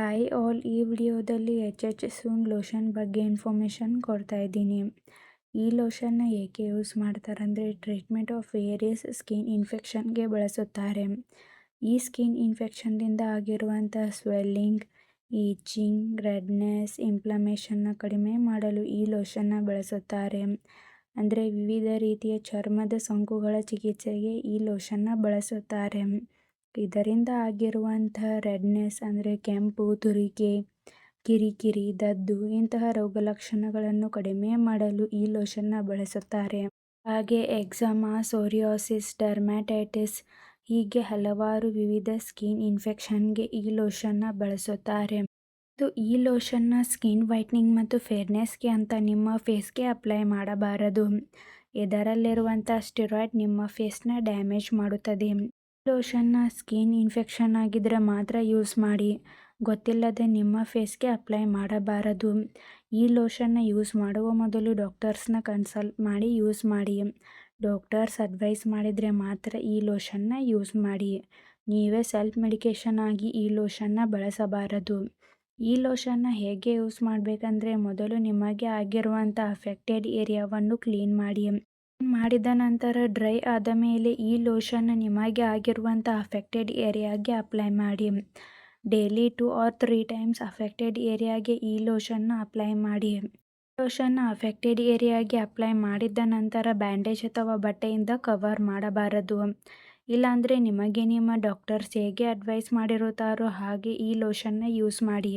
Hi all, ಈ ವಿಡಿಯೋದಲ್ಲಿ H soon lotion ಬಗ್ಗೆ ಇನ್ಫಾರ್ಮೇಷನ್ ಕೊಡ್ತಾ ಇದ್ದೀನಿ. ಈ ಲೋಷನ್ನ ಏಕೆ ಯೂಸ್ ಮಾಡ್ತಾರೆ ಅಂದರೆ ಟ್ರೀಟ್ಮೆಂಟ್ ಆಫ್ ವೇರಿಯಸ್ ಸ್ಕಿನ್ ಇನ್ಫೆಕ್ಷನ್ಗೆ ಬಳಸುತ್ತಾರೆ. ಈ ಸ್ಕಿನ್ ಇನ್ಫೆಕ್ಷನ್ದಿಂದ ಆಗಿರುವಂಥ ಸ್ವೆಲ್ಲಿಂಗ್, ಈಚಿಂಗ್, ರೆಡ್ನೆಸ್, ಇನ್ಫ್ಲಮೇಷನ್ನ ಕಡಿಮೆ ಮಾಡಲು ಈ ಲೋಷನ್ನ ಬಳಸುತ್ತಾರೆ. ಅಂದರೆ ವಿವಿಧ ರೀತಿಯ ಚರ್ಮದ ಸೋಂಕುಗಳ ಚಿಕಿತ್ಸೆಗೆ ಈ ಲೋಷನ್ನ ಬಳಸುತ್ತಾರೆ. ಇದರಿಂದ ಆಗಿರುವಂಥ ರೆಡ್ನೆಸ್ ಅಂದರೆ ಕೆಂಪು, ತುರಿಕೆ, ಕಿರಿಕಿರಿ, ದದ್ದು ಇಂತಹ ರೋಗಲಕ್ಷಣಗಳನ್ನು ಕಡಿಮೆ ಮಾಡಲು ಈ ಲೋಷನ್ನ ಬಳಸುತ್ತಾರೆ. ಹಾಗೆ ಎಕ್ಸಮಾ, ಸೋರಿಯಾಸಿಸ್, ಡರ್ಮ್ಯಾಟೈಟಿಸ್ ಹೀಗೆ ಹಲವಾರು ವಿವಿಧ ಸ್ಕಿನ್ ಇನ್ಫೆಕ್ಷನ್ಗೆ ಈ ಲೋಷನ್ನ ಬಳಸುತ್ತಾರೆ. ಈ ಲೋಷನ್ನ ಸ್ಕಿನ್ ವೈಟ್ನಿಂಗ್ ಮತ್ತು ಫೇರ್ನೆಸ್ಗೆ ಅಂತ ನಿಮ್ಮ ಫೇಸ್ಗೆ ಅಪ್ಲೈ ಮಾಡಬಾರದು. ಇದರಲ್ಲಿರುವಂಥ ಸ್ಟೆರಾಯ್ಡ್ ನಿಮ್ಮ ಫೇಸ್ನ ಡ್ಯಾಮೇಜ್ ಮಾಡುತ್ತದೆ. ಲೋಷನ್ನ ಸ್ಕಿನ್ ಇನ್ಫೆಕ್ಷನ್ ಆಗಿದ್ರೆ ಮಾತ್ರ ಯೂಸ್ ಮಾಡಿ, ಗೊತ್ತಿಲ್ಲದೆ ನಿಮ್ಮ ಫೇಸ್ಗೆ ಅಪ್ಲೈ ಮಾಡಬಾರದು. ಈ ಲೋಷನ್ನ ಯೂಸ್ ಮಾಡುವ ಮೊದಲು ಡಾಕ್ಟರ್ಸ್ನ ಕನ್ಸಲ್ಟ್ ಮಾಡಿ ಯೂಸ್ ಮಾಡಿ. ಡಾಕ್ಟರ್ಸ್ ಅಡ್ವೈಸ್ ಮಾಡಿದರೆ ಮಾತ್ರ ಈ ಲೋಷನ್ನ ಯೂಸ್ ಮಾಡಿ. ನೀವೇ ಸೆಲ್ಫ್ ಮೆಡಿಕೇಷನ್ ಆಗಿ ಈ ಲೋಷನ್ನ ಬಳಸಬಾರದು. ಈ ಲೋಷನ್ನ ಹೇಗೆ ಯೂಸ್ ಮಾಡಬೇಕಂದ್ರೆ ಮೊದಲು ನಿಮಗೆ ಆಗಿರುವಂಥ ಅಫೆಕ್ಟೆಡ್ ಏರಿಯಾವನ್ನು ಕ್ಲೀನ್ ಮಾಡಿದ ನಂತರ ಡ್ರೈ ಆದ ಮೇಲೆ ಈ ಲೋಷನ್ನ ನಿಮಗೆ ಆಗಿರುವಂಥ ಅಫೆಕ್ಟೆಡ್ ಏರಿಯಾಗೆ ಅಪ್ಲೈ ಮಾಡಿ. ಡೈಲಿ 2 or 3 ಟೈಮ್ಸ್ ಅಫೆಕ್ಟೆಡ್ ಏರಿಯಾಗೆ ಈ ಲೋಷನ್ನ ಅಪ್ಲೈ ಮಾಡಿ. ಲೋಷನ್ನ ಅಫೆಕ್ಟೆಡ್ ಏರಿಯಾಗೆ ಅಪ್ಲೈ ಮಾಡಿದ ನಂತರ ಬ್ಯಾಂಡೇಜ್ ಅಥವಾ ಬಟ್ಟೆಯಿಂದ ಕವರ್ ಮಾಡಬಾರದು. ಇಲ್ಲಾಂದರೆ ನಿಮಗೆ ನಿಮ್ಮ ಡಾಕ್ಟರ್ಸ್ ಹೇಗೆ ಅಡ್ವೈಸ್ ಮಾಡಿರುತ್ತಾರೋ ಹಾಗೆ ಈ ಲೋಷನ್ನ ಯೂಸ್ ಮಾಡಿ.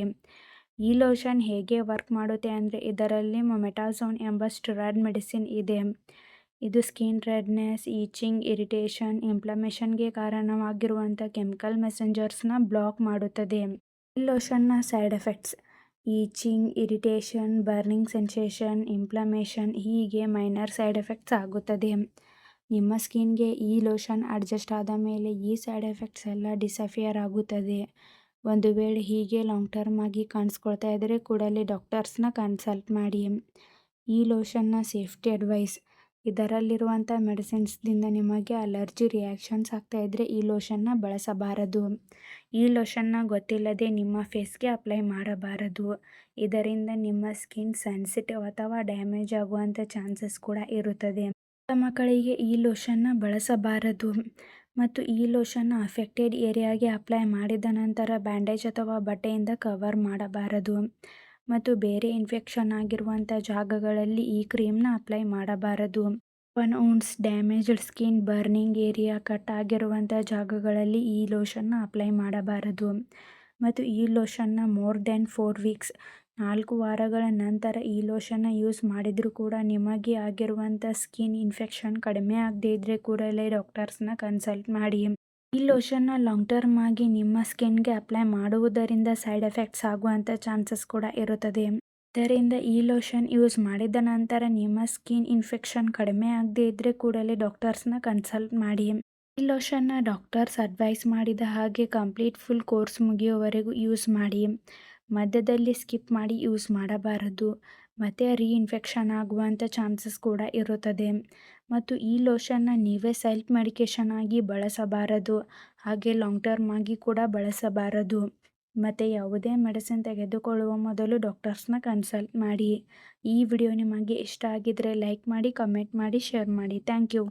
ಈ ಲೋಷನ್ ಹೇಗೆ ವರ್ಕ್ ಮಾಡುತ್ತೆ ಅಂದರೆ ಇದರಲ್ಲಿ ಮೊಮೆಟಾಝೋನ್ ಎಂಬ ಸ್ಟೆರಾಯ್ಡ್ ಮೆಡಿಸಿನ್ ಇದೆ. ಇದು ಸ್ಕಿನ್ ರೆಡ್ನೆಸ್, ಈಚಿಂಗ್, ಇರಿಟೇಷನ್, ಇನ್ಫ್ಲಮೇಷನ್ಗೆ ಕಾರಣವಾಗಿರುವಂಥ ಕೆಮಿಕಲ್ ಮೆಸೆಂಜರ್ಸ್ನ ಬ್ಲಾಕ್ ಮಾಡುತ್ತದೆ. ಈ ಲೋಷನ್ನ side effects itching, irritation, burning sensation, inflammation ಹೀಗೆ ಮೈನರ್ ಸೈಡ್ ಎಫೆಕ್ಟ್ಸ್ ಆಗುತ್ತದೆ. ನಿಮ್ಮ ಸ್ಕಿನ್ಗೆ ಈ ಲೋಷನ್ ಅಡ್ಜಸ್ಟ್ ಆದ ಮೇಲೆ ಈ ಸೈಡ್ ಎಫೆಕ್ಟ್ಸ್ ಎಲ್ಲ ಡಿಸಫಿಯರ್ ಆಗುತ್ತದೆ. ಒಂದು ವೇಳೆ ಹೀಗೆ ಲಾಂಗ್ ಟರ್ಮ್ ಆಗಿ ಕಾಣಿಸ್ಕೊಳ್ತಾ ಇದ್ದರೆ ಕೂಡಲೇ ಡಾಕ್ಟರ್ಸ್ನ ಕನ್ಸಲ್ಟ್ ಮಾಡಿ. ಈ ಲೋಷನ್ನ ಸೇಫ್ಟಿ ಅಡ್ವೈಸ್ ಇದರಲ್ಲಿರುವಂಥ ಮೆಡಿಸಿನ್ಸ್ದಿಂದ ನಿಮಗೆ ಅಲರ್ಜಿ ರಿಯಾಕ್ಷನ್ಸ್ ಆಗ್ತಾ ಇದ್ದರೆ ಈ ಲೋಷನ್ನ ಬಳಸಬಾರದು. ಈ ಲೋಷನ್ನ ಗೊತ್ತಿಲ್ಲದೆ ನಿಮ್ಮ ಫೇಸ್ಗೆ ಅಪ್ಲೈ ಮಾಡಬಾರದು. ಇದರಿಂದ ನಿಮ್ಮ ಸ್ಕಿನ್ ಸೆನ್ಸಿಟಿವ್ ಅಥವಾ ಡ್ಯಾಮೇಜ್ ಆಗುವಂಥ ಚಾನ್ಸಸ್ ಕೂಡ ಇರುತ್ತದೆ. ಮಕ್ಕಳಿಗೆ ಈ ಲೋಷನ್ನ ಬಳಸಬಾರದು ಮತ್ತು ಈ ಲೋಷನ್ನ ಅಫೆಕ್ಟೆಡ್ ಏರಿಯಾಗೆ ಅಪ್ಲೈ ಮಾಡಿದ ನಂತರ ಬ್ಯಾಂಡೇಜ್ ಅಥವಾ ಬಟ್ಟೆಯಿಂದ ಕವರ್ ಮಾಡಬಾರದು ಮತ್ತು ಬೇರೆ ಇನ್ಫೆಕ್ಷನ್ ಆಗಿರುವಂಥ ಜಾಗಗಳಲ್ಲಿ ಈ ಕ್ರೀಮ್ನ ಅಪ್ಲೈ ಮಾಡಬಾರದು. Open wounds, damaged skin, burning area, cut ಆಗಿರುವಂಥ ಜಾಗಗಳಲ್ಲಿ ಈ ಲೋಷನ್ನ ಅಪ್ಲೈ ಮಾಡಬಾರದು ಮತ್ತು ಈ ಲೋಷನ್ನ ಮೋರ್ ದೆನ್ 4 ವೀಕ್ಸ್ 4 ವಾರಗಳ ನಂತರ ಈ ಲೋಷನ್ನ ಯೂಸ್ ಮಾಡಿದರೂ ಕೂಡ ನಿಮಗೆ ಆಗಿರುವಂಥ ಸ್ಕಿನ್ ಇನ್ಫೆಕ್ಷನ್ ಕಡಿಮೆ ಆಗದೇ ಇದ್ದರೆ ಕೂಡಲೇ ಡಾಕ್ಟರ್ಸ್ನ ಕನ್ಸಲ್ಟ್ ಮಾಡಿ. ಈ ಲೋಷನ್ನ ಲಾಂಗ್ ಟರ್ಮ್ ಆಗಿ ನಿಮ್ಮ ಸ್ಕಿನ್ಗೆ ಅಪ್ಲೈ ಮಾಡುವುದರಿಂದ ಸೈಡ್ ಎಫೆಕ್ಟ್ಸ್ ಆಗುವಂಥ ಚಾನ್ಸಸ್ ಕೂಡ ಇರುತ್ತದೆ. ಇದರಿಂದ ಈ ಲೋಷನ್ ಯೂಸ್ ಮಾಡಿದ ನಂತರ ನಿಮ್ಮ ಸ್ಕಿನ್ ಇನ್ಫೆಕ್ಷನ್ ಕಡಿಮೆ ಆಗದೇ ಇದ್ದರೆ ಕೂಡಲೇ ಡಾಕ್ಟರ್ಸ್ನ ಕನ್ಸಲ್ಟ್ ಮಾಡಿ. ಈ ಲೋಷನ್ನ ಡಾಕ್ಟರ್ಸ್ ಅಡ್ವೈಸ್ ಮಾಡಿದ ಹಾಗೆ ಕಂಪ್ಲೀಟ್ ಫುಲ್ ಕೋರ್ಸ್ ಮುಗಿಯುವವರೆಗೂ ಯೂಸ್ ಮಾಡಿ. ಮಧ್ಯದಲ್ಲಿ ಸ್ಕಿಪ್ ಮಾಡಿ ಯೂಸ್ ಮಾಡಬಾರದು ಮತ್ತು ಇನ್ಫೆಕ್ಷನ್ ಆಗುವಂಥ ಚಾನ್ಸಸ್ ಕೂಡ ಇರುತ್ತದೆ. ಮತ್ತು ಈ ಲೋಷನ್ನ ನೀವೇ ಸೆಲ್ಫ್ ಮೆಡಿಕೇಷನ್ ಆಗಿ ಬಳಸಬಾರದು, ಹಾಗೆ ಲಾಂಗ್ ಟರ್ಮ್ ಆಗಿ ಕೂಡ ಬಳಸಬಾರದು ಮತ್ತು ಯಾವುದೇ ಮೆಡಿಸಿನ್ ತೆಗೆದುಕೊಳ್ಳುವ ಮೊದಲು ಡಾಕ್ಟರ್ಸ್ನ ಕನ್ಸಲ್ಟ್ ಮಾಡಿ. ಈ ವಿಡಿಯೋ ನಿಮಗೆ ಇಷ್ಟ ಆಗಿದ್ರೆ ಲೈಕ್ ಮಾಡಿ, ಕಮೆಂಟ್ ಮಾಡಿ, ಶೇರ್ ಮಾಡಿ. Thank you.